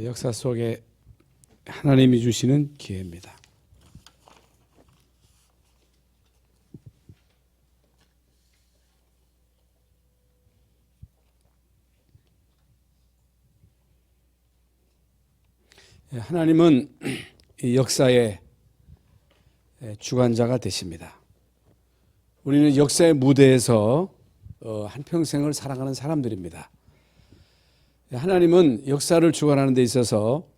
역사 속에 하나님이 주시는 기회입니다. 하나님은 이 역사의 주관자가 되십니다. 우리는 역사의 무대에서 한평생을 살아가는 사람들입니다. 하나님은 역사를 주관하는 데 있어서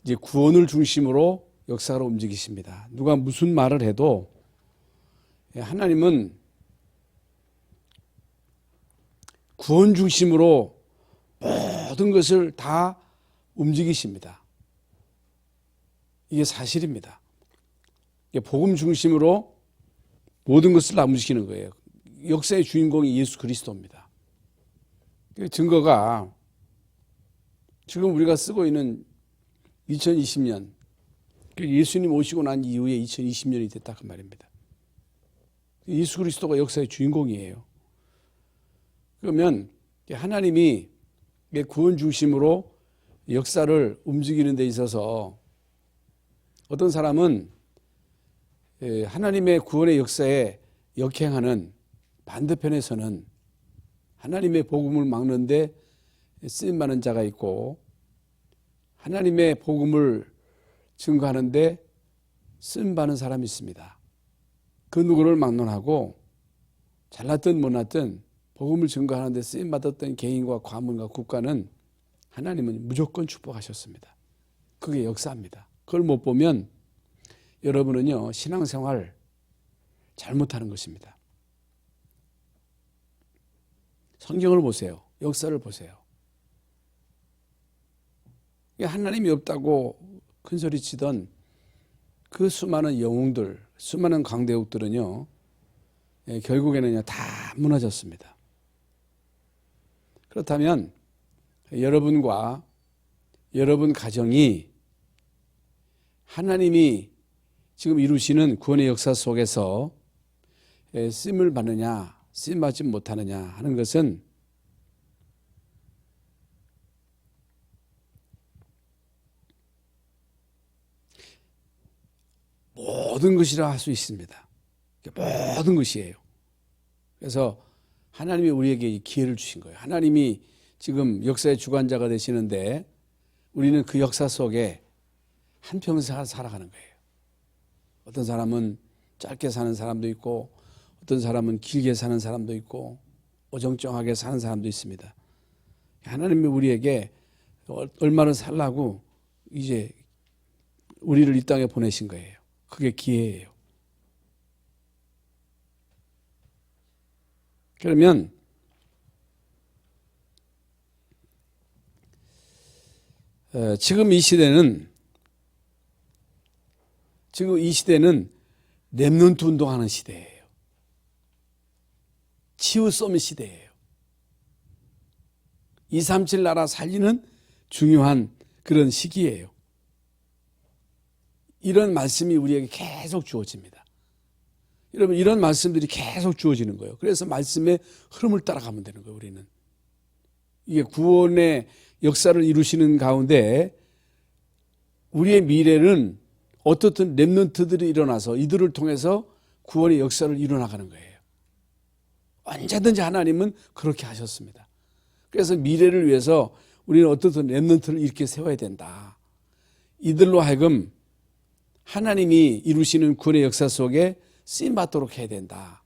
이제 구원을 중심으로 역사를 움직이십니다. 누가 무슨 말을 해도 하나님은 구원 중심으로 모든 것을 다 움직이십니다. 이게 사실입니다. 복음 중심으로 모든 것을 다 움직이는 거예요. 역사의 주인공이 예수 그리스도입니다. 증거가 지금 우리가 쓰고 있는 2020년, 예수님 오시고 난 이후에 2020년이 됐다 그 말입니다. 예수 그리스도가 역사의 주인공이에요. 그러면 하나님이 구원 중심으로 역사를 움직이는 데 있어서 어떤 사람은 하나님의 구원의 역사에 역행하는 반대편에서는 하나님의 복음을 막는데 쓰임받는 자가 있고 하나님의 복음을 증거하는데 쓰임받는 사람이 있습니다. 그 누구를 막론하고 잘났든 못났든 복음을 증거하는데 쓰임받았던 개인과 가문과 국가는 하나님은 무조건 축복하셨습니다. 그게 역사입니다. 그걸 못 보면 여러분은요 신앙생활 잘못하는 것입니다. 성경을 보세요. 역사를 보세요. 하나님이 없다고 큰소리 치던 그 수많은 영웅들, 수많은 강대국들은요 결국에는요 다 무너졌습니다. 그렇다면 여러분과 여러분 가정이 하나님이 지금 이루시는 구원의 역사 속에서 쓰임을 받느냐 쓰임받지 못하느냐 하는 것은 모든 것이라 할 수 있습니다. 모든 것이에요. 그래서 하나님이 우리에게 기회를 주신 거예요. 하나님이 지금 역사의 주관자가 되시는데 우리는 그 역사 속에 한평생 살아가는 거예요. 어떤 사람은 짧게 사는 사람도 있고 어떤 사람은 길게 사는 사람도 있고 어정쩡하게 사는 사람도 있습니다. 하나님이 우리에게 얼마나 살라고 이제 우리를 이 땅에 보내신 거예요. 그게 기회예요. 그러면 지금 이 시대는 렘넌트 운동하는 시대예요. 치유 서밋 시대예요. 237 나라 살리는 중요한 그런 시기예요. 이런 말씀이 우리에게 계속 주어집니다. 여러분 이런 말씀들이 계속 주어지는 거예요. 그래서 말씀의 흐름을 따라가면 되는 거예요. 우리는 이게 구원의 역사를 이루시는 가운데 우리의 미래는 어떻든 렘넌트들이 일어나서 이들을 통해서 구원의 역사를 이뤄나가는 거예요. 언제든지 하나님은 그렇게 하셨습니다. 그래서 미래를 위해서 우리는 어떻든 렘넌트를 이렇게 세워야 된다. 이들로 하여금 하나님이 이루시는 구원의 역사 속에 쓰임받도록 해야 된다.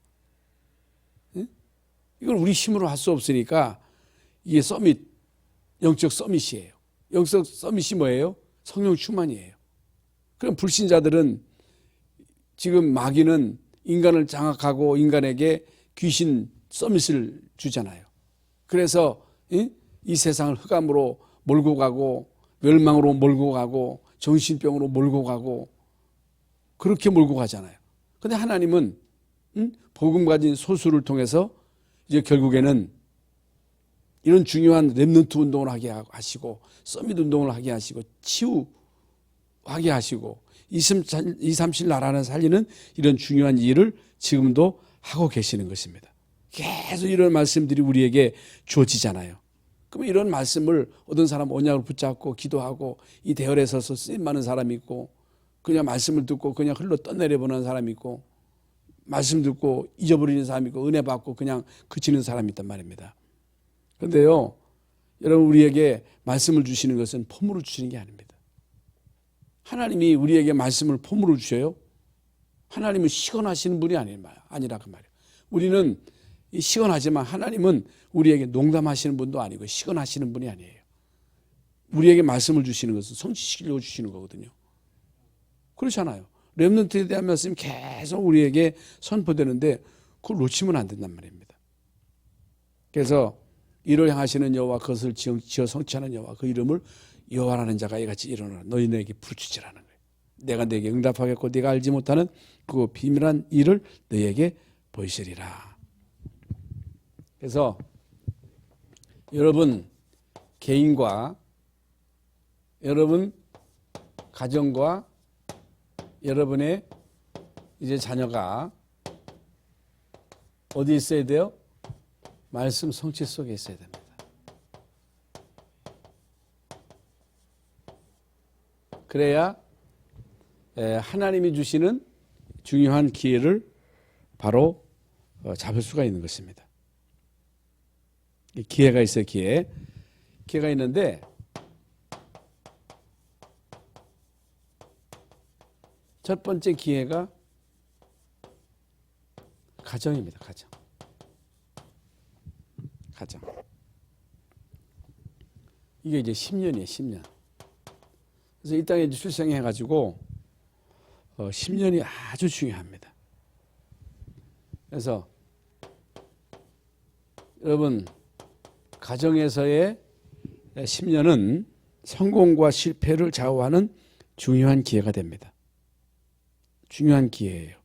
이걸 우리 힘으로 할 수 없으니까 이게 서밋, 영적 서밋이에요. 영적 서밋이 뭐예요? 성령 충만이에요. 그럼 불신자들은 지금 마귀는 인간을 장악하고 인간에게 귀신 서밋을 주잖아요. 그래서 이 세상을 흑암으로 몰고 가고 멸망으로 몰고 가고 정신병으로 몰고 가고 그렇게 몰고 가잖아요. 그런데 하나님은 복음 가진 소수를 통해서 이제 결국에는 이런 중요한 렘넌트 운동을 하게 하시고 서밋 운동을 하게 하시고 치유하게 하시고 237 나라를 살리는 이런 중요한 일을 지금도 하고 계시는 것입니다. 계속 이런 말씀들이 우리에게 주어지잖아요. 그러면 이런 말씀을 어떤 사람 언약을 붙잡고 기도하고 이 대열에 서서 쓰임 많은 사람이 있고 그냥 말씀을 듣고 그냥 흘러 떠내려 보는 사람이 있고 말씀 듣고 잊어버리는 사람이 있고 은혜 받고 그냥 그치는 사람이 있단 말입니다. 그런데요, 여러분 우리에게 말씀을 주시는 것은 폼으로 주시는 게 아닙니다. 하나님이 우리에게 말씀을 폼으로 주셔요. 하나님은 시건하시는 분이 아니라 그 말이에요. 우리는 시건하지만 하나님은 우리에게 농담하시는 분도 아니고 시건하시는 분이 아니에요. 우리에게 말씀을 주시는 것은 성취시키려고 주시는 거거든요. 그렇잖아요. 렘넌트에 대한 말씀이 계속 우리에게 선포되는데 그걸 놓치면 안 된단 말입니다. 그래서 이를 향하시는 여호와 그것을 지어 성취하는 여호와 그 이름을 여호와라는 자가 이같이 일어나라. 너희에게 부르짖으라는 거예요. 내가 너에게 응답하겠고 네가 알지 못하는 그 비밀한 일을 너희에게 보이시리라. 그래서 여러분 개인과 여러분 가정과 여러분의 이제 자녀가 어디 있어야 돼요? 말씀 성취 속에 있어야 됩니다. 그래야 하나님이 주시는 중요한 기회를 바로 잡을 수가 있는 것입니다. 기회가 있어요. 기회가 있는데 첫 번째 기회가 가정입니다. 가정. 이게 이제 10년이에요. 10년. 그래서 이 땅에 출생해가지고 10년이 아주 중요합니다. 그래서 여러분 가정에서의 10년은 성공과 실패를 좌우하는 중요한 기회가 됩니다. 중요한 기회예요.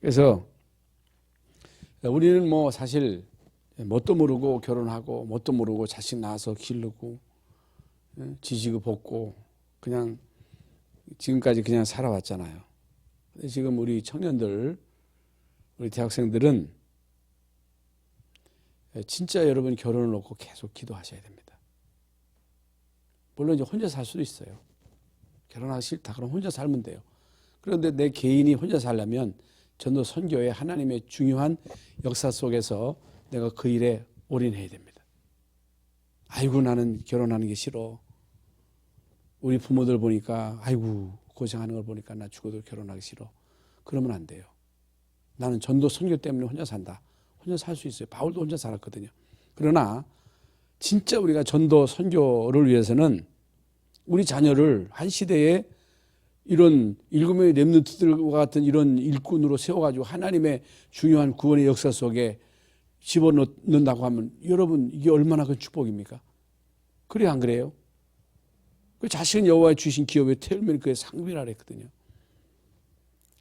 그래서 우리는 뭐 사실 뭣도 모르고 결혼하고 뭣도 모르고 자식 낳아서 기르고 지지고 볶고 그냥 지금까지 그냥 살아왔잖아요. 근데 지금 우리 청년들, 우리 대학생들은 진짜 여러분 결혼을 놓고 계속 기도하셔야 됩니다. 물론 이제 혼자 살 수도 있어요. 결혼하기 싫다 그럼 혼자 살면 돼요. 그런데 내 개인이 혼자 살려면 전도 선교의 하나님의 중요한 역사 속에서 내가 그 일에 올인해야 됩니다. 아이고 나는 결혼하는 게 싫어. 우리 부모들 보니까 아이고 고생하는 걸 보니까 나 죽어도 결혼하기 싫어. 그러면 안 돼요. 나는 전도 선교 때문에 혼자 산다. 혼자 살 수 있어요. 바울도 혼자 살았거든요. 그러나 진짜 우리가 전도 선교를 위해서는 우리 자녀를 한 시대에 이런 7명의 렘넌트들과 같은 이런 일꾼으로 세워가지고 하나님의 중요한 구원의 역사 속에 집어넣는다고 하면 여러분 이게 얼마나 큰 축복입니까? 그래 안 그래요? 그 자식은 여호와의 주신 기업에 태우면 그의 상비라 그랬거든요.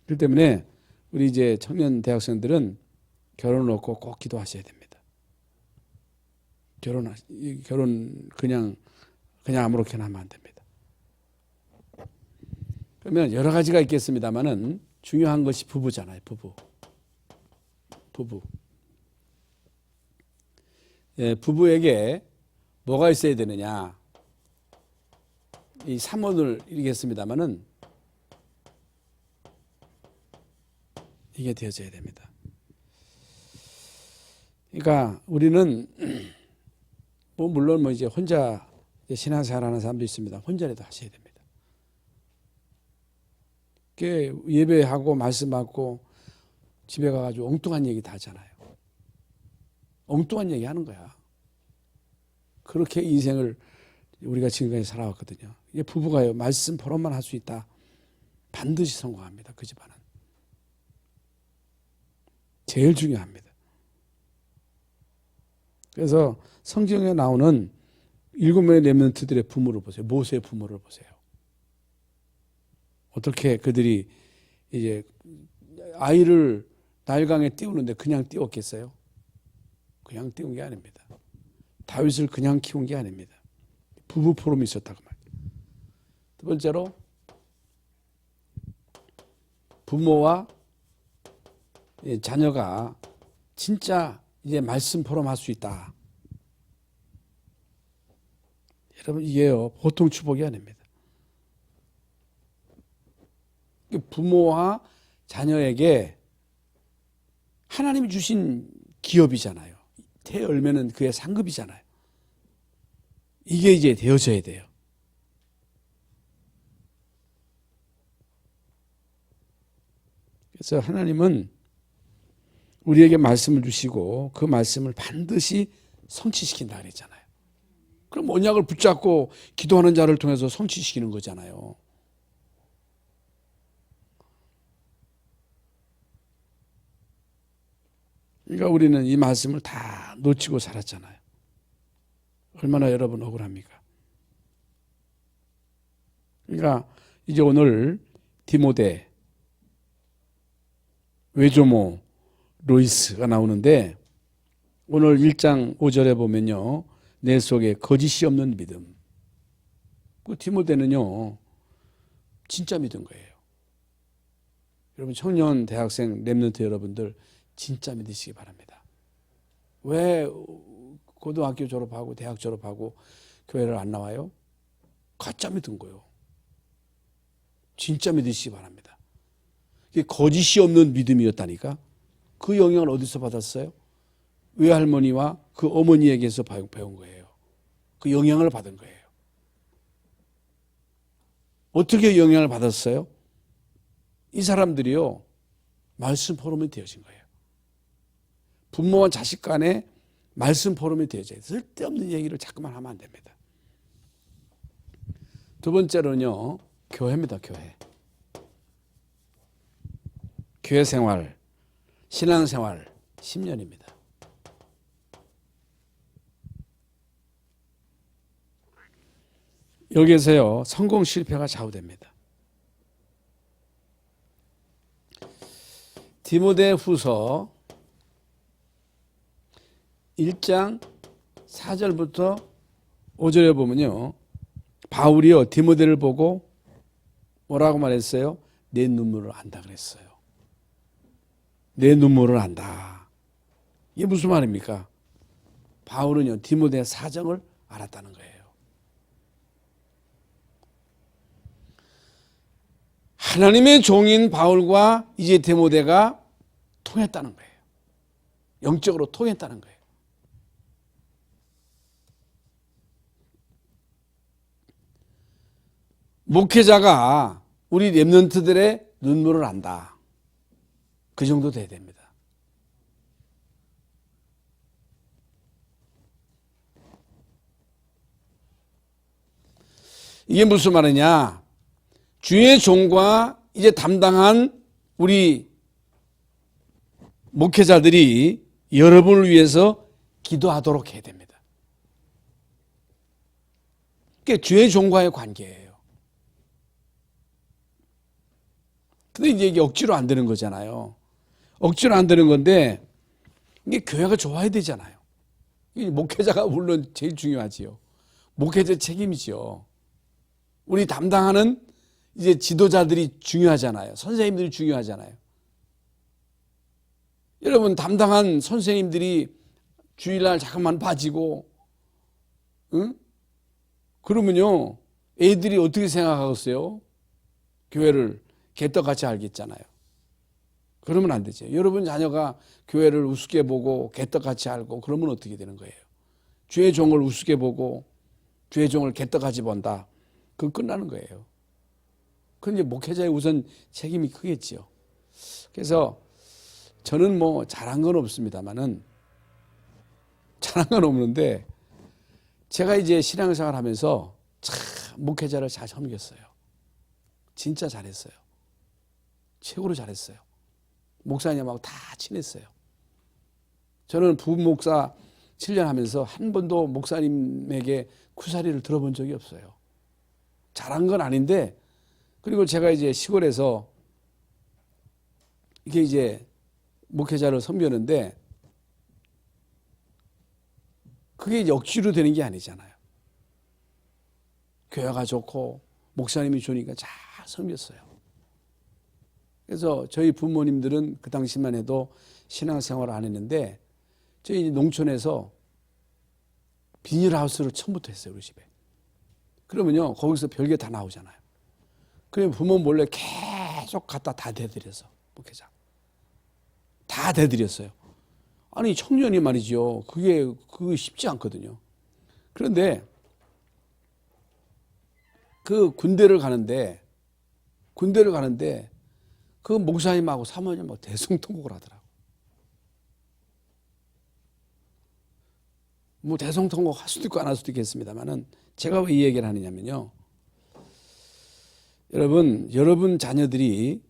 그렇기 때문에 우리 이제 청년 대학생들은 결혼을 놓고 꼭 기도하셔야 됩니다. 결혼 그냥 아무렇게나 하면 안 됩니다. 그러면 여러 가지가 있겠습니다만은 중요한 것이 부부잖아요. 부부. 부부에게 뭐가 있어야 되느냐? 이 3원을 읽겠습니다만은 이게 되어져야 됩니다. 그러니까 우리는 뭐 물론 뭐 이제 혼자 신앙생활하는 사람도 있습니다. 혼자라도 하셔야 됩니다. 예배하고 말씀하고 집에 가가지고 엉뚱한 얘기 다 하잖아요. 엉뚱한 얘기 하는 거야. 그렇게 인생을 우리가 지금까지 살아왔거든요. 이게 부부가요. 말씀 포럼만 할 수 있다. 반드시 성공합니다. 그 집안은. 제일 중요합니다. 그래서 성경에 나오는 7명의 렘넌트들의 부모를 보세요. 모세의 부모를 보세요. 어떻게 그들이 이제 아이를 나일강에 띄우는데 그냥 띄웠겠어요? 그냥 띄운 게 아닙니다. 다윗을 그냥 키운 게 아닙니다. 부부 포럼이 있었다고 말이에요. 두 번째로 부모와 자녀가 진짜 이제 말씀 포럼 할 수 있다. 여러분 이게요 보통 축복이 아닙니다. 부모와 자녀에게 하나님이 주신 기업이잖아요. 태 열매는 그의 상급이잖아요. 이게 이제 되어져야 돼요. 그래서 하나님은 우리에게 말씀을 주시고 그 말씀을 반드시 성취시킨다 그랬잖아요. 그럼 언약을 붙잡고 기도하는 자를 통해서 성취시키는 거잖아요. 그러니까 우리는 이 말씀을 다 놓치고 살았잖아요. 얼마나 여러분 억울합니까? 그러니까 이제 오늘 디모데, 외조모, 로이스가 나오는데 오늘 1장 5절에 보면요. 내 속에 거짓이 없는 믿음. 그 디모데는요. 진짜 믿은 거예요. 여러분 청년, 대학생, 랩런트 여러분들 진짜 믿으시기 바랍니다. 왜 고등학교 졸업하고 대학 졸업하고 교회를 안 나와요? 가짜 믿은 거예요. 진짜 믿으시기 바랍니다. 이게 거짓이 없는 믿음이었다니까. 그 영향을 어디서 받았어요? 외할머니와 그 어머니에게서 배운 거예요. 그 영향을 받은 거예요. 어떻게 영향을 받았어요? 이 사람들이요. 말씀 포럼이 되어진 거예요. 부모와 자식 간에 말씀 포럼이 되어져요. 쓸데없는 얘기를 자꾸만 하면 안 됩니다. 두 번째로는요. 교회입니다. 교회. 교회 생활, 신앙 생활 10년입니다. 여기에서요. 성공 실패가 좌우됩니다. 디모데 후서 1장 4절부터 5절에 보면요. 바울이요. 디모데를 보고 뭐라고 말했어요? 내 눈물을 안다 그랬어요. 내 눈물을 안다. 이게 무슨 말입니까? 바울은요. 디모데의 사정을 알았다는 거예요. 하나님의 종인 바울과 이제 디모데가 통했다는 거예요. 영적으로 통했다는 거예요. 목회자가 우리 랩런트들의 눈물을 안다. 그 정도 돼야 됩니다. 이게 무슨 말이냐? 주의 종과 이제 담당한 우리 목회자들이 여러분을 위해서 기도하도록 해야 됩니다. 그게 주의 종과의 관계예요. 근데 이제 이게 억지로 안 되는 거잖아요. 억지로 안 되는 건데 이게 교회가 좋아야 되잖아요. 목회자가 물론 제일 중요하지요. 목회자 책임이지요. 우리 담당하는 이제 지도자들이 중요하잖아요. 선생님들이 중요하잖아요. 여러분 담당한 선생님들이 주일날 잠깐만 빠지고 응? 그러면요. 애들이 어떻게 생각하겠어요? 교회를 개떡같이 알겠잖아요. 그러면 안 되죠. 여러분 자녀가 교회를 우습게 보고 개떡같이 알고 그러면 어떻게 되는 거예요? 주의 종을 우습게 보고 주의 종을 개떡같이 본다. 그건 끝나는 거예요. 그건 이제 목회자의 우선 책임이 크겠지요. 그래서 저는 뭐 잘한 건 없습니다만은 잘한 건 없는데 제가 이제 신앙생활 하면서 참 목회자를 잘 섬겼어요. 진짜 잘했어요. 최고로 잘했어요. 목사님하고 다 친했어요. 저는 부목사 7년 하면서 한 번도 목사님에게 쿠사리를 들어본 적이 없어요. 잘한 건 아닌데 그리고 제가 이제 시골에서 이게 이제 목회자를 섬겼는데 그게 이제 억지로 되는 게 아니잖아요. 교회가 좋고 목사님이 좋으니까 잘 섬겼어요. 그래서 저희 부모님들은 그 당시만 해도 신앙생활을 안 했는데 저희 농촌에서 비닐하우스를 처음부터 했어요. 우리 집에. 그러면요, 거기서 별게 다 나오잖아요. 그러면 부모 몰래 계속 갖다 다 대드려서, 목회자. 다 대드렸어요. 아니, 청년이 말이죠. 그게 쉽지 않거든요. 그런데 그 군대를 가는데 그 목사님하고 사모님하고 대성통곡을 하더라고. 뭐 대성통곡 할 수도 있고 안 할 수도 있겠습니다만은 제가 왜 이 얘기를 하느냐면요. 여러분 자녀들이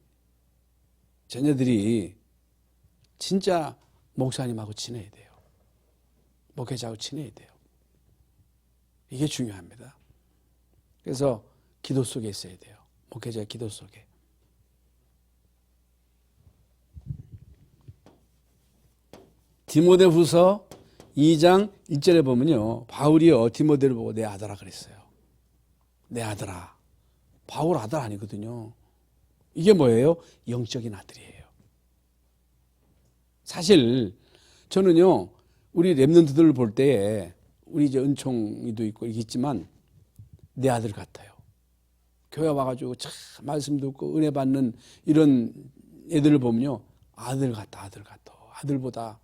진짜 목사님하고 친해야 돼요. 목회자하고 친해야 돼요. 이게 중요합니다. 그래서 기도 속에 있어야 돼요. 목회자의 기도 속에. 디모데후서 2장 1절에 보면요. 바울이요. 디모데를 보고 내 아들아 그랬어요. 내 아들아. 바울 아들 아니거든요. 이게 뭐예요? 영적인 아들이에요. 사실 저는요. 우리 랩런트들을 볼 때에 우리 이제 은총이도 있고 있지만 내 아들 같아요. 교회 와가지고 참 말씀 듣고 은혜 받는 이런 애들을 보면요. 아들 같다. 아들보다.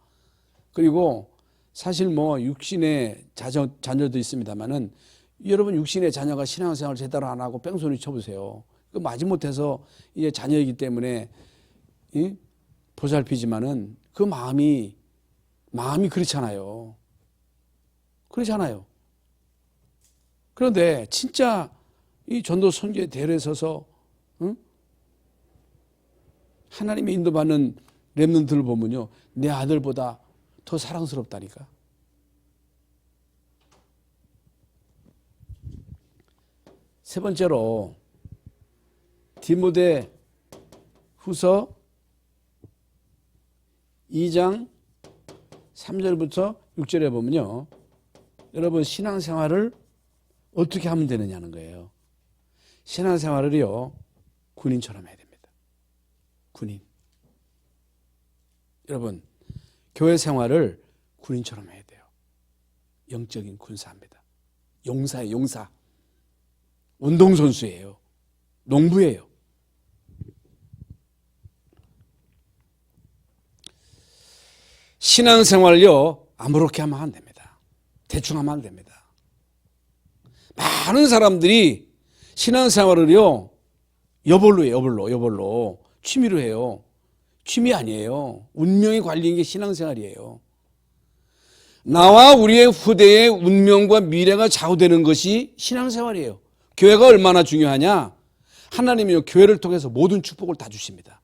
그리고 사실 뭐 육신의 자녀도 있습니다만은 여러분 육신의 자녀가 신앙생활을 제대로 안 하고 뺑소니 쳐보세요. 그 마지못해서 이제 자녀이기 때문에 보살피지만은 그 마음이 그렇잖아요. 그런데 진짜 이 전도 선교의 대열에 서서 하나님의 인도받는 렘넌트를 보면요. 내 아들보다 더 사랑스럽다니까. 세 번째로 디모데 후서 2장 3절부터 6절에 보면요. 여러분 신앙생활을 어떻게 하면 되느냐는 거예요. 신앙생활을요. 군인처럼 해야 됩니다. 군인. 여러분 교회 생활을 군인처럼 해야 돼요. 영적인 군사입니다. 용사예요. 용사. 운동선수예요. 농부예요. 신앙생활을요. 아무렇게 하면 안 됩니다. 대충 하면 안 됩니다. 많은 사람들이 신앙생활을요. 여벌로 해요. 여벌로. 취미로 해요. 취미 아니에요. 운명이 관리인 게 신앙생활이에요. 나와 우리의 후대의 운명과 미래가 좌우되는 것이 신앙생활이에요. 교회가 얼마나 중요하냐? 하나님이요. 교회를 통해서 모든 축복을 다 주십니다.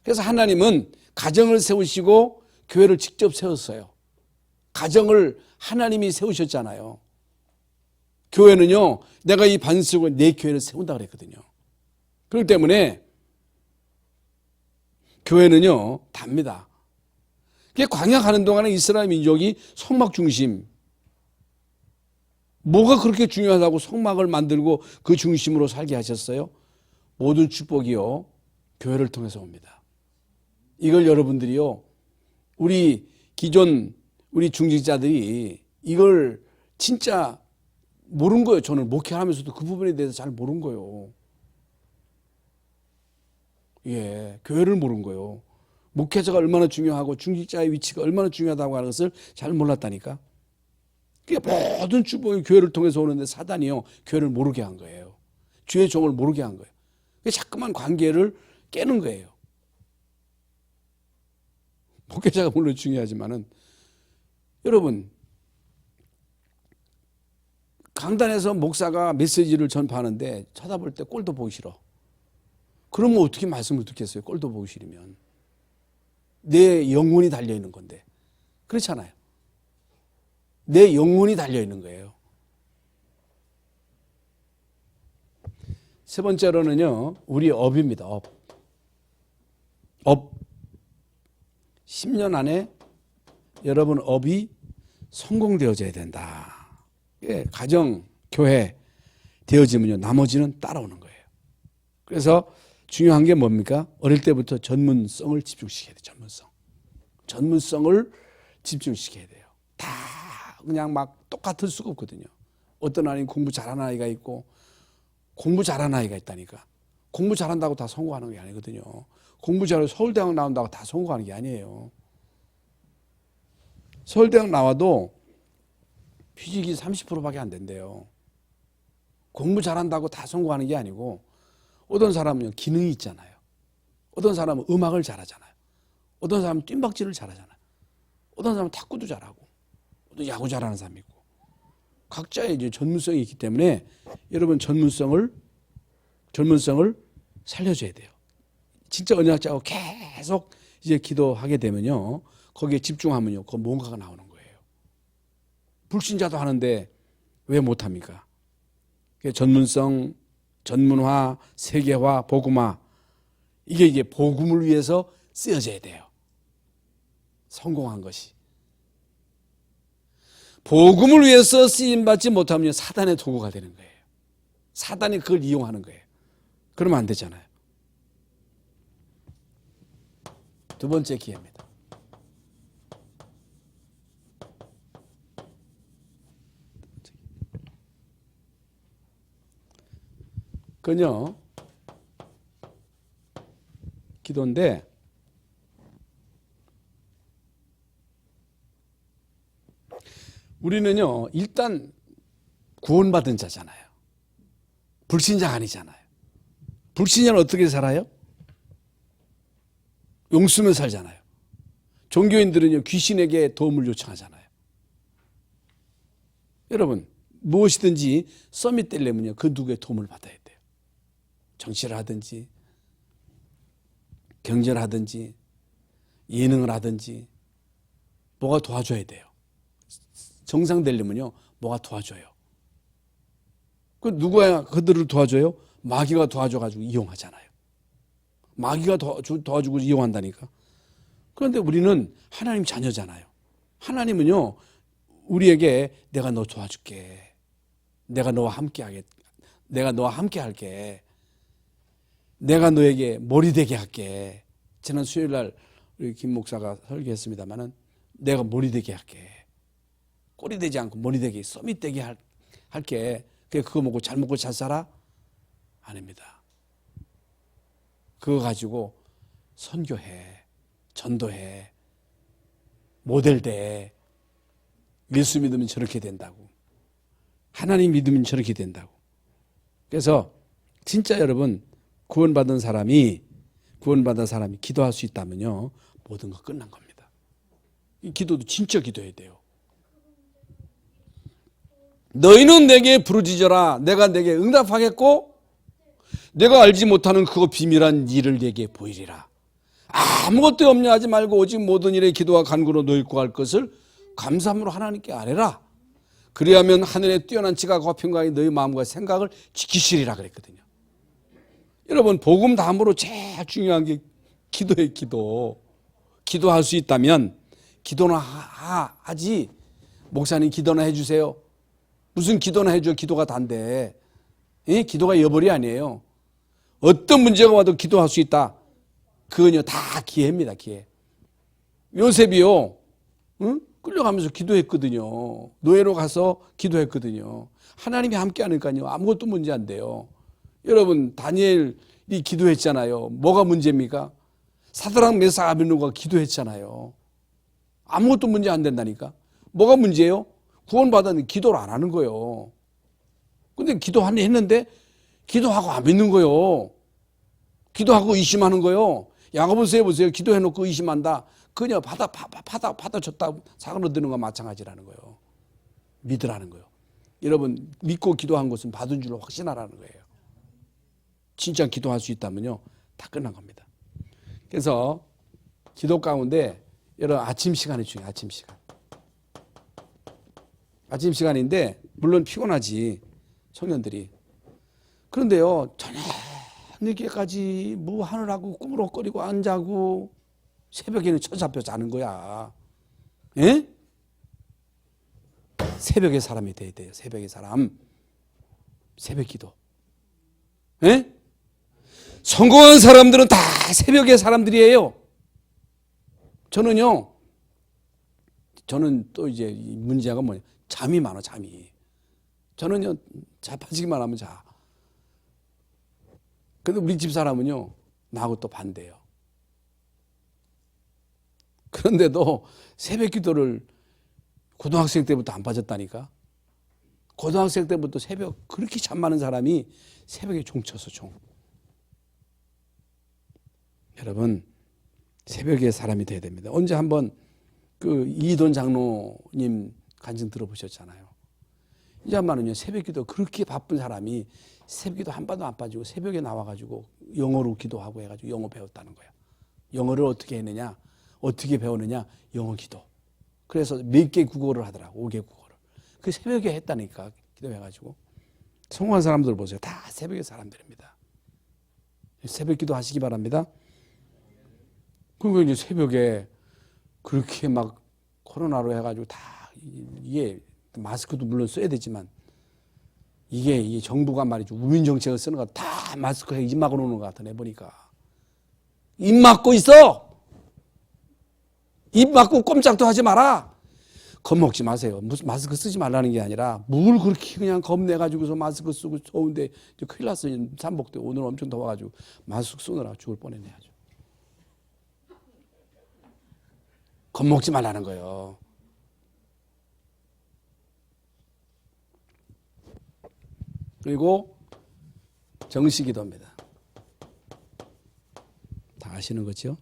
그래서 하나님은 가정을 세우시고 교회를 직접 세웠어요. 가정을 하나님이 세우셨잖아요. 교회는요. 내가 이 반석을 내 교회를 세운다 그랬거든요. 그렇기 때문에 교회는요. 답니다. 광야 가는 동안에 이스라엘 민족이 성막 중심. 뭐가 그렇게 중요하다고 성막을 만들고 그 중심으로 살게 하셨어요? 모든 축복이요. 교회를 통해서 옵니다. 이걸 여러분들이요. 우리 기존 우리 중직자들이 이걸 진짜 모른 거예요. 저는 목회하면서도 그 부분에 대해서 잘 모른 거예요. 예, 교회를 모른 거예요. 목회자가 얼마나 중요하고 중직자의 위치가 얼마나 중요하다고 하는 것을 잘 몰랐다니까. 그러니까 모든 축복이 교회를 통해서 오는데 사단이요. 교회를 모르게 한 거예요. 주의 종을 모르게 한 거예요. 자꾸만 관계를 깨는 거예요. 목회자가 물론 중요하지만은 여러분 강단에서 목사가 메시지를 전파하는데 쳐다볼 때 꼴도 보기 싫어. 그러면 어떻게 말씀을 듣겠어요? 꼴도 보기 싫으면. 내 영혼이 달려있는 건데. 그렇잖아요. 내 영혼이 달려있는 거예요. 세 번째로는요. 우리 업입니다. 업. 10년 안에 여러분 업이 성공되어져야 된다. 예, 가정, 교회 되어지면요. 나머지는 따라오는 거예요. 그래서 중요한 게 뭡니까? 어릴 때부터 전문성을 집중시켜야 돼요. 전문성을 집중시켜야 돼요. 다 그냥 막 똑같을 수가 없거든요. 어떤 아이는 공부 잘하는 아이가 있고 공부 잘하는 아이가 있다니까. 공부 잘한다고 다 성공하는 게 아니거든요. 공부 잘해서 서울대학 나온다고 다 성공하는 게 아니에요. 서울대학 나와도 취직이 30%밖에 안 된대요. 공부 잘한다고 다 성공하는 게 아니고 어떤 사람은 기능이 있잖아요. 어떤 사람은 음악을 잘하잖아요. 어떤 사람은 뜀박질을 잘하잖아요. 어떤 사람은 탁구도 잘하고 어떤 야구 잘하는 사람이 있고 각자의 이제 전문성이 있기 때문에 여러분 전문성을 살려줘야 돼요. 진짜 언약자고 계속 이제 기도하게 되면요. 거기에 집중하면요. 그 뭔가가 나오는 거예요. 불신자도 하는데 왜 못합니까? 전문성, 전문화, 세계화, 복음화 이게 이제 복음을 위해서 쓰여져야 돼요. 성공한 것이. 복음을 위해서 쓰임받지 못하면 사단의 도구가 되는 거예요. 사단이 그걸 이용하는 거예요. 그러면 안 되잖아요. 두 번째 기회입니다. 그건요, 기도인데, 우리는요, 일단 구원받은 자잖아요. 불신자가 아니잖아요. 불신자는 어떻게 살아요? 용수면 살잖아요. 종교인들은요, 귀신에게 도움을 요청하잖아요. 여러분, 무엇이든지 썸이 되려면요, 그 누구의 도움을 받아야 돼요. 정치를 하든지, 경제를 하든지, 예능을 하든지, 뭐가 도와줘야 돼요. 정상되려면요, 뭐가 도와줘요. 그 누가 그들을 도와줘요? 마귀가 도와줘가지고 이용하잖아요. 마귀가 도와주고 이용한다니까. 그런데 우리는 하나님 자녀잖아요. 하나님은요, 우리에게 내가 너 도와줄게. 내가 너와 함께 할게. 내가 너에게 머리 되게 할게. 지난 수요일 날 우리 김 목사가 설교했습니다마는 내가 머리 되게 할게. 꼬리 되지 않고 머리 되게, 썸이 되게 할게. 그거 먹고 잘 먹고 잘 살아? 아닙니다. 그거 가지고 선교해, 전도해, 모델돼. 예수 믿으면 저렇게 된다고. 하나님 믿으면 저렇게 된다고. 그래서 진짜 여러분 구원받은 사람이 기도할 수 있다면요, 모든 거 끝난 겁니다. 이 기도도 진짜 기도해야 돼요. 너희는 내게 부르짖어라. 내가 내게 응답하겠고 내가 알지 못하는 그거 비밀한 일을 내게 보이리라. 아무것도 염려하지 말고 오직 모든 일에 기도와 간구로 너희 구할 것을 감사함으로 하나님께 아뢰라. 그리하면 하늘에 뛰어난 지각과 평강이 너희 마음과 생각을 지키시리라 그랬거든요. 여러분 복음 다음으로 제일 중요한 게 기도예요. 기도할 수 있다면 기도나 하지. 목사님 기도나 해주세요. 무슨 기도나 해줘. 기도가 단데. 기도가 여벌이 아니에요. 어떤 문제가 와도 기도할 수 있다. 그건요 다 기회입니다. 기회. 요셉이요, 끌려가면서 기도했거든요. 노예로 가서 기도했거든요. 하나님이 함께 하니까요 아무것도 문제 안 돼요. 여러분 다니엘이 기도했잖아요. 뭐가 문제입니까? 사드락 메삭 아벳느고가 기도했잖아요. 아무것도 문제 안 된다니까. 뭐가 문제예요? 구원받았는데 기도를 안 하는 거예요. 근데 했는데 기도하고 안 믿는 거예요. 기도하고 의심하는 거예요. 야고보서 해보세요. 기도해놓고 의심한다. 그냥 받아줬다 사그러드는 거 마찬가지라는 거예요. 믿으라는 거예요. 여러분 믿고 기도한 것은 받은 줄로 확신하라는 거예요. 진짜 기도할 수 있다면요 다 끝난 겁니다. 그래서 기도 가운데 여러분 아침 시간이 중요해요. 아침 시간인데 물론 피곤하지 청년들이. 그런데요 저녁 늦게까지 뭐 하느라고 꾸물럭거리고 안 자고 새벽에는 쳐잡혀 자는 거야. 예? 새벽의 사람이 돼야 돼요. 새벽의 사람. 새벽 기도. 예? 성공한 사람들은 다 새벽의 사람들이에요. 저는 또 이제 문제가 뭐냐. 잠이 많아, 잠이. 저는요, 자빠지기만 하면 자. 근데 우리 집 사람은요, 나하고 또 반대예요. 그런데도 새벽 기도를 고등학생 때부터 안 빠졌다니까. 고등학생 때부터 새벽 그렇게 잠 많은 사람이 새벽에 종 쳤어, 종. 여러분, 새벽에 사람이 돼야 됩니다. 언제 한번 그 이돈 장로님 간증 들어보셨잖아요. 이 양반은요, 새벽 기도 그렇게 바쁜 사람이 새벽 기도 한 번도 안 빠지고 새벽에 나와가지고 영어로 기도하고 해가지고 영어 배웠다는 거야. 영어를 어떻게 했느냐? 어떻게 배우느냐? 영어 기도. 그래서 몇 개 국어를 하더라고, 5개 국어를. 그 새벽에 했다니까, 기도해가지고. 성공한 사람들 보세요. 다 새벽에 사람들입니다. 새벽 기도 하시기 바랍니다. 그리고 이제 새벽에 그렇게 막 코로나로 해가지고 다 이게 마스크도 물론 써야 되지만 이게 정부가 말이죠. 우민 정책을 쓰는 거 다 마스크에 입 막아 놓는 것 같아, 내보니까. 입 막고 있어! 입 막고 꼼짝도 하지 마라! 겁먹지 마세요. 무슨 마스크 쓰지 말라는 게 아니라 뭘 그렇게 그냥 겁내가지고서 마스크 쓰고 더운데 큰일 났어요. 삼복대 오늘 엄청 더워가지고 마스크 쓰느라 죽을 뻔했네 아주. 겁먹지 말라는 거예요. 그리고 정시기도입니다. 다 아시는 거죠?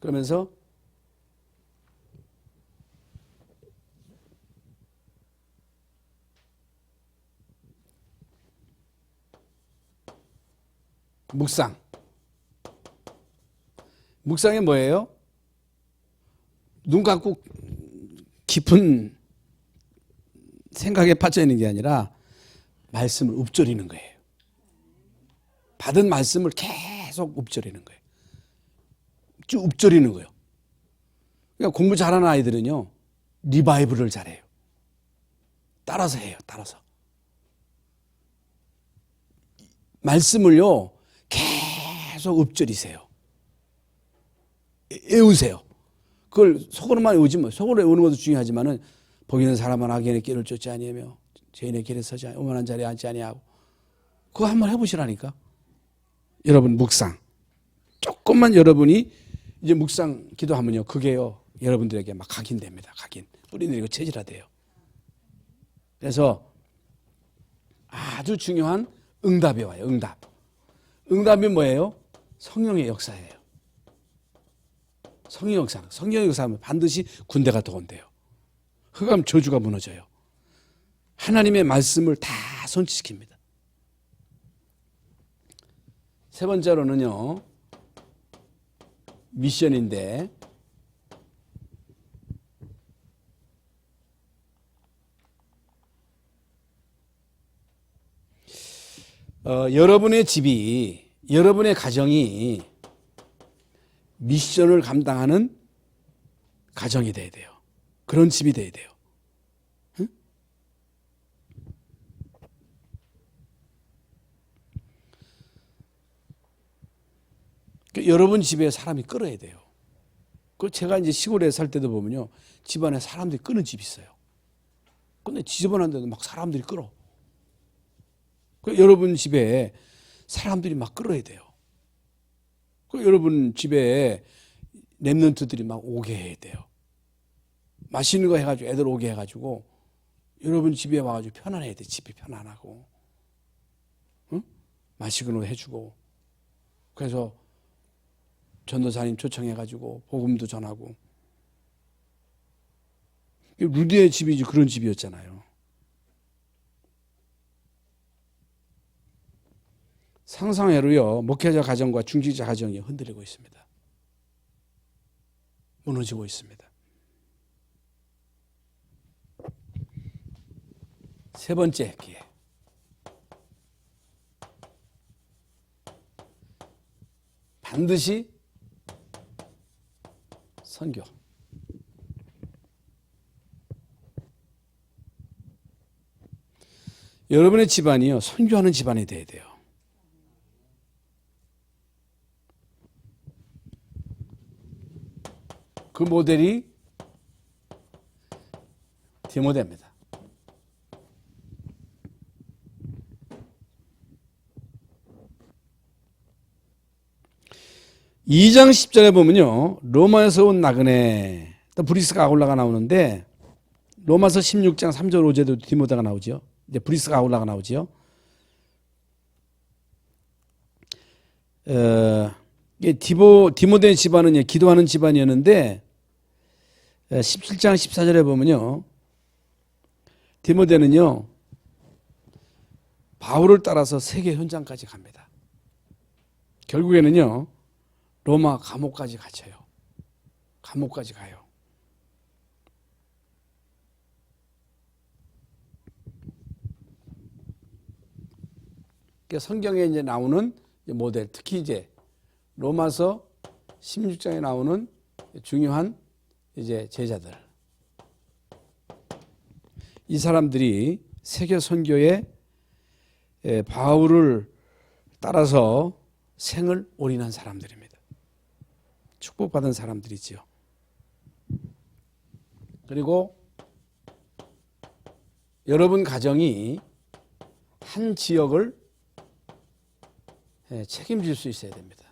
그러면서 묵상. 묵상이 뭐예요? 눈 감고 깊은 생각에 빠져 있는 게 아니라 말씀을 읊조리는 거예요. 받은 말씀을 계속 읊조리는 거예요. 쭉 읊조리는 거예요. 그러니까 공부 잘하는 아이들은요, 리바이브를 잘해요. 따라서 해요, 따라서. 말씀을요, 계속 읊조리세요. 외우세요. 그걸 속으로만 외우지 마. 속으로 외우는 것도 중요하지만은 보이는 사람은 악인의 길을 쫓지 아니하며 죄인의 길에 서지 아니하며 오만한 자리에 앉지 아니하고. 그거 한번 해보시라니까. 여러분 묵상. 조금만 여러분이 이제 묵상 기도하면요, 그게요 여러분들에게 막 각인됩니다. 각인. 뿌리 내리고 체질화돼요. 그래서 아주 중요한 응답이 와요. 응답. 응답이 뭐예요? 성령의 역사예요. 성령의 역사. 성령의 역사하면 반드시 군대가 들어온대요. 흑암 저주가 무너져요. 하나님의 말씀을 다 선취시킵니다. 세 번째로는요, 미션인데, 여러분의 집이, 여러분의 가정이 미션을 감당하는 가정이 돼야 돼요. 그런 집이 돼야 돼요. 응? 여러분 집에 사람이 끌어야 돼요. 그 제가 이제 시골에 살 때도 보면요, 집안에 사람들이 끄는 집이 있어요. 근데 지저분한데도 막 사람들이 끌어. 그 여러분 집에 사람들이 막 끌어야 돼요. 그 여러분 집에 랩런트들이 막 오게 해야 돼요. 맛있는 거 해가지고 애들 오게 해가지고 여러분 집에 와가지고 편안해야 돼. 집이 편안하고, 응? 맛있는 거 해주고. 그래서 전도사님 초청해가지고 복음도 전하고. 루디의 집이 그런 집이었잖아요. 상상외로요, 목회자 가정과 중직자 가정이 흔들리고 있습니다. 무너지고 있습니다. 세 번째 기회. 반드시 선교. 여러분의 집안이요, 선교하는 집안이 돼야 돼요. 그 모델이 디모데입니다. 2장 10절에 보면요. 로마에서 온 나그네, 또 브리스가 아굴라가 나오는데 로마서 16장 3절 5절에도 디모데가 나오죠. 이제 브리스가 아굴라가 나오죠. 디모데 집안은 기도하는 집안이었는데 17장 14절에 보면요. 디모데는요. 바울을 따라서 세계 현장까지 갑니다. 결국에는요. 로마 감옥까지 갇혀요. 감옥까지 가요. 성경에 이제 나오는 모델, 특히 이제 로마서 16장에 나오는 중요한 이제 제자들. 이 사람들이 세계 선교에 바울을 따라서 생을 올인한 사람들입니다. 축복받은 사람들이지요. 그리고 여러분 가정이 한 지역을 책임질 수 있어야 됩니다.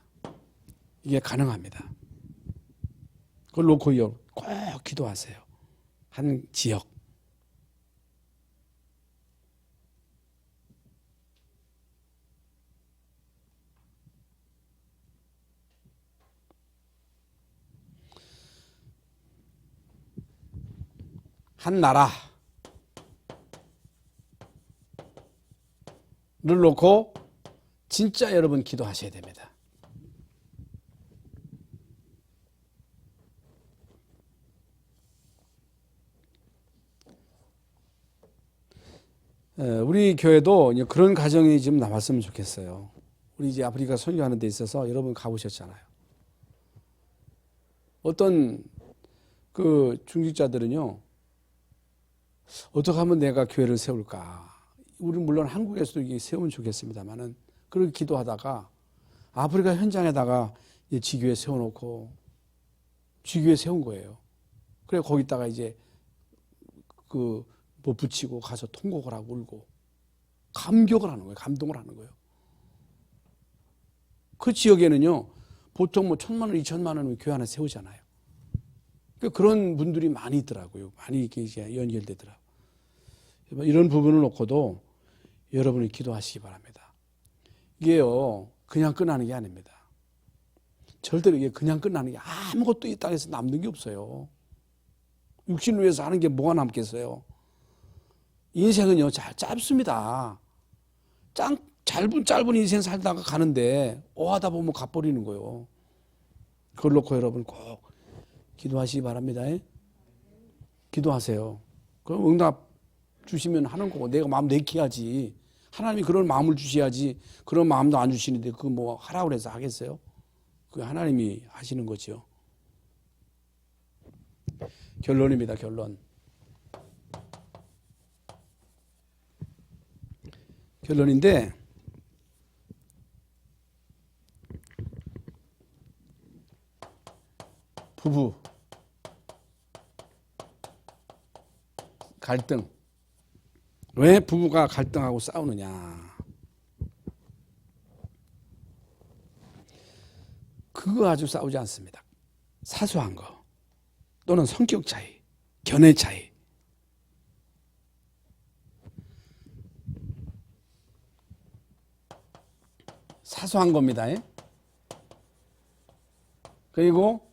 이게 가능합니다. 그걸 놓고 꼭 기도하세요. 한 지역. 한 나라를 놓고 진짜 여러분 기도하셔야 됩니다. 우리 교회도 그런 가정이 좀 나왔으면 좋겠어요. 우리 이제 아프리카 선교하는 데 있어서 여러분 가보셨잖아요. 어떤 그 중직자들은요, 어떻게 하면 내가 교회를 세울까? 우리 물론 한국에서도 이게 세우면 좋겠습니다만은 그렇게 기도하다가 아프리카 현장에다가 지교회 세워놓고 지교회 세운 거예요. 그래 거기다가 이제 그 뭐 붙이고 가서 통곡을 하고 울고 감격을 하는 거예요. 감동을 하는 거예요. 그 지역에는요 보통 뭐 1,000만 원, 2,000만 원을 교회 하나 세우잖아요. 그런 분들이 많이 있더라고요. 많이 이제 연결되더라고요. 이런 부분을 놓고도 여러분이 기도하시기 바랍니다. 이게요 그냥 끝나는 게 아닙니다. 절대로 이게 그냥 끝나는 게 아무것도 이 땅에서 남는 게 없어요. 육신을 위해서 하는 게 뭐가 남겠어요. 인생은요 짧습니다. 짧은 인생 살다가 가는데 하다 보면 가버리는 거예요. 그걸 놓고 여러분 꼭 기도하시기 바랍니다. 기도하세요. 그럼 응답 주시면 하는 거고 내가 마음 내키야지. 하나님이 그런 마음을 주셔야지. 그런 마음도 안 주시는데 그 뭐 하라고 해서 하겠어요? 그 하나님이 하시는 거죠. 결론입니다. 결론인데 부부 갈등. 왜 부부가 갈등하고 싸우느냐? 그거 아주 싸우지 않습니다. 사소한 거 또는 성격 차이, 견해 차이. 사소한 겁니다. 그리고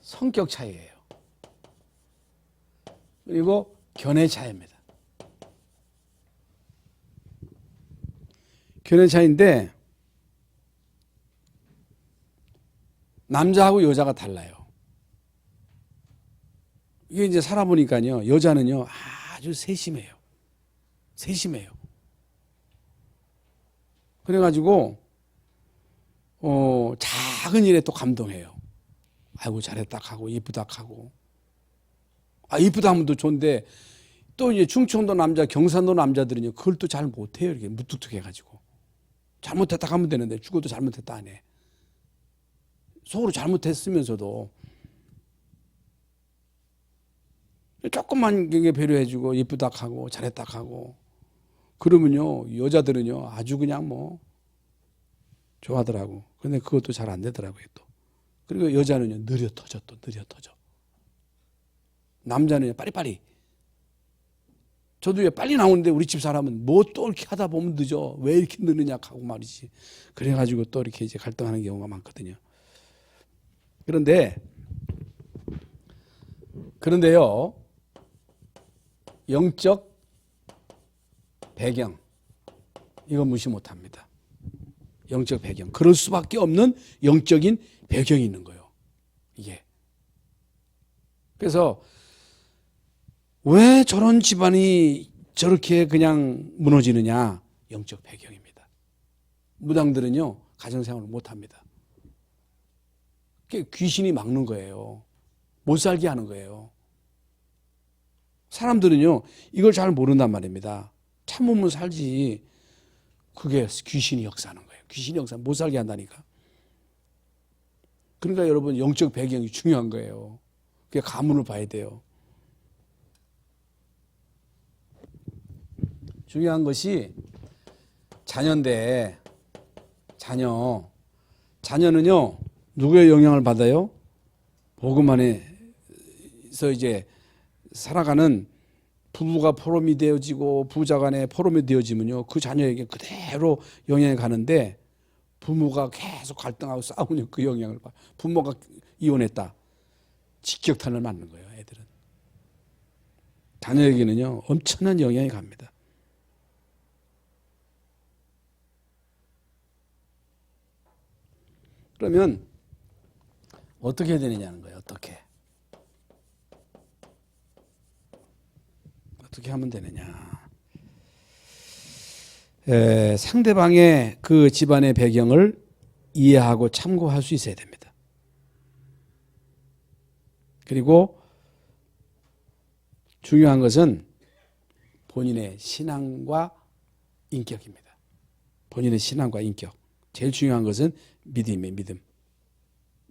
성격 차이예요. 그리고 견해 차이입니다. 견해 차이인데 남자하고 여자가 달라요. 이게 이제 살아보니까요, 여자는요 아주 세심해요. 그래가지고 작은 일에 또 감동해요. 아이고 잘했다 하고 이쁘다 하고. 이쁘다 하면 또 좋은데 또 이제 충청도 남자, 경상도 남자들은요 그걸 또 잘 못해요. 이렇게 무뚝뚝해가지고 잘못했다 하면 되는데 죽어도 잘못했다 안 해. 속으로 잘못했으면서도 조금만 배려해주고 이쁘다 하고 잘했다 하고 그러면요 여자들은요 아주 그냥 뭐 좋아하더라고. 근데 그것도 잘 안 되더라고요, 또. 그리고 여자는요, 느려 터져, 또 느려 터져. 남자는 빠리빠리. 저도 빨리 나오는데 우리 집 사람은 뭐 또 이렇게 하다 보면 늦어. 왜 이렇게 늦느냐 하고 말이지. 그래가지고 또 이렇게 이제 갈등하는 경우가 많거든요. 그런데요, 영적 배경, 이건 무시 못합니다. 영적 배경. 그럴 수밖에 없는 영적인 배경이 있는 거예요. 이게. 그래서 왜 저런 집안이 저렇게 그냥 무너지느냐? 영적 배경입니다. 무당들은요, 가정생활을 못합니다. 귀신이 막는 거예요. 못 살게 하는 거예요. 사람들은요, 이걸 잘 모른단 말입니다. 참으면 살지. 그게 귀신이 역사하는 거예요. 귀신이 역사, 못 살게 한다니까. 그러니까 여러분, 영적 배경이 중요한 거예요. 그게 가문을 봐야 돼요. 중요한 것이 자녀인데, 자녀는요, 누구의 영향을 받아요? 복음 안에서 이제 살아가는 부부가 포럼이 되어지고 부자 간에 포럼이 되어지면요, 그 자녀에게 그대로 영향이 가는데, 부모가 계속 갈등하고 싸우면 그 영향을 봐. 부모가 이혼했다. 직격탄을 맞는 거예요, 애들은. 자녀에게는요, 엄청난 영향이 갑니다. 그러면 어떻게 해야 되느냐는 거예요. 어떻게 하면 되느냐. 상대방의 그 집안의 배경을 이해하고 참고할 수 있어야 됩니다. 그리고 중요한 것은 본인의 신앙과 인격입니다. 본인의 신앙과 인격. 제일 중요한 것은 믿음이에요.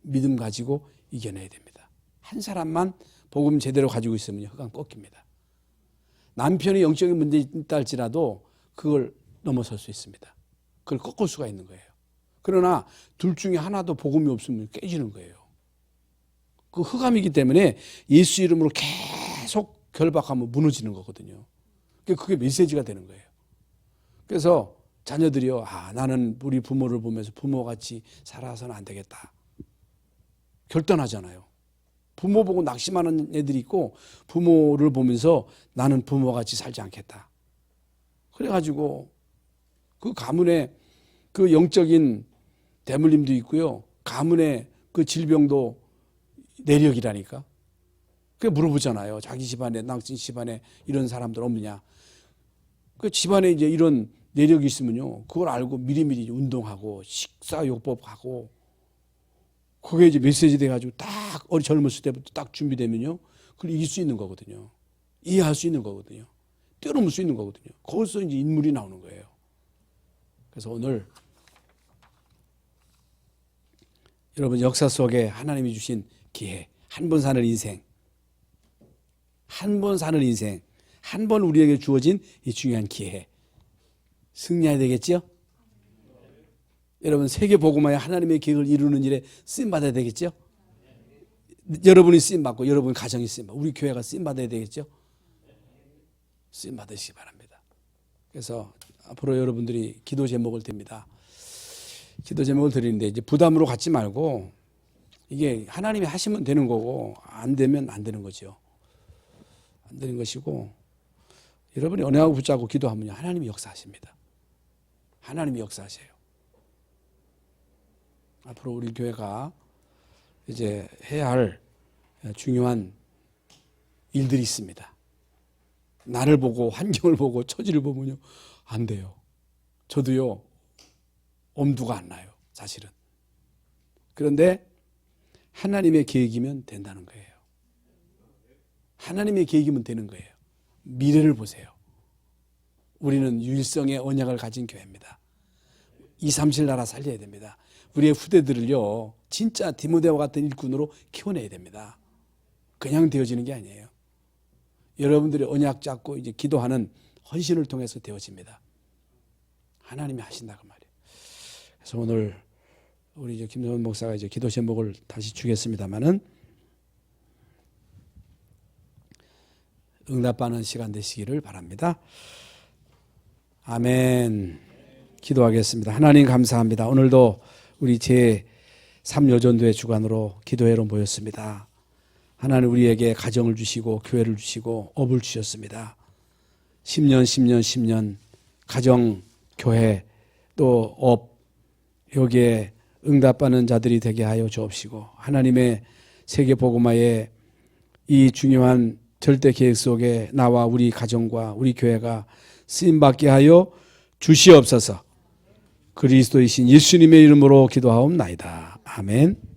믿음 가지고 이겨내야 됩니다. 한 사람만 복음 제대로 가지고 있으면 흑암 꺾입니다. 남편이 영적인 문제 있다 할지라도 그걸 넘어설 수 있습니다. 그걸 꺾을 수가 있는 거예요. 그러나 둘 중에 하나도 복음이 없으면 깨지는 거예요. 그 흑암이기 때문에 예수 이름으로 계속 결박하면 무너지는 거거든요. 그게 메시지가 되는 거예요. 그래서 자녀들이요, 나는 우리 부모를 보면서 부모같이 살아서는 안 되겠다. 결단하잖아요. 부모 보고 낙심하는 애들이 있고, 부모를 보면서 나는 부모같이 살지 않겠다. 그래가지고 그 가문에 그 영적인 대물림도 있고요, 가문의 그 질병도 내력이라니까. 그게 물어보잖아요. 자기 집안에, 낭친 집안에 이런 사람들 없느냐. 그 집안에 이제 이런 내력이 있으면요, 그걸 알고 미리미리 운동하고 식사요법하고, 그게 이제 메시지 돼가지고 딱 젊었을 때부터 딱 준비되면요, 그걸 이길 수 있는 거거든요. 이해할 수 있는 거거든요. 뛰어넘을 수 있는 거거든요. 거기서 이제 인물이 나오는 거예요. 그래서 오늘 여러분, 역사 속에 하나님이 주신 기회, 한 번 사는 인생, 한 번 우리에게 주어진 이 중요한 기회, 승리해야 되겠죠? 여러분, 세계 복음화에 하나님의 계획을 이루는 일에 쓰임 받아야 되겠죠? 여러분이 쓰임 받고 여러분 가정이 쓰임 받고 우리 교회가 쓰임 받아야 되겠죠? 쓰임 받으시기 바랍니다. 그래서 앞으로 여러분들이 기도 제목을 듭니다. 기도 제목을 드리는데 이제 부담으로 갖지 말고, 이게 하나님이 하시면 되는 거고 안 되면 안 되는 거죠. 안 되는 것이고, 여러분이 언약하고 붙잡고 기도하면요, 하나님이 역사하십니다. 하나님이 역사하세요. 앞으로 우리 교회가 이제 해야 할 중요한 일들이 있습니다. 나를 보고 환경을 보고 처지를 보면요, 안 돼요. 저도요, 엄두가 안 나요, 사실은. 그런데 하나님의 계획이면 된다는 거예요. 하나님의 계획이면 되는 거예요. 미래를 보세요. 우리는 유일성의 언약을 가진 교회입니다. 237 나라 살려야 됩니다. 우리의 후대들을요, 진짜 디모데와 같은 일꾼으로 키워내야 됩니다. 그냥 되어지는 게 아니에요. 여러분들이 언약 잡고 이제 기도하는 헌신을 통해서 되어집니다. 하나님이 하신다고 말이에요. 그래서 오늘 우리 이제 김성원 목사가 이제 기도 제목을 다시 주겠습니다만은 응답받는 시간 되시기를 바랍니다. 아멘. 기도하겠습니다. 하나님 감사합니다. 오늘도 우리 제3여전도의 주관으로 기도회로 모였습니다. 하나님 우리에게 가정을 주시고 교회를 주시고 업을 주셨습니다. 10년 가정, 교회 또 업 여기에 응답받는 자들이 되게 하여 주옵시고 하나님의 세계복음화의 이 중요한 절대 계획 속에 나와 우리 가정과 우리 교회가 쓰임받게 하여 주시옵소서. 그리스도이신 예수님의 이름으로 기도하옵나이다. 아멘.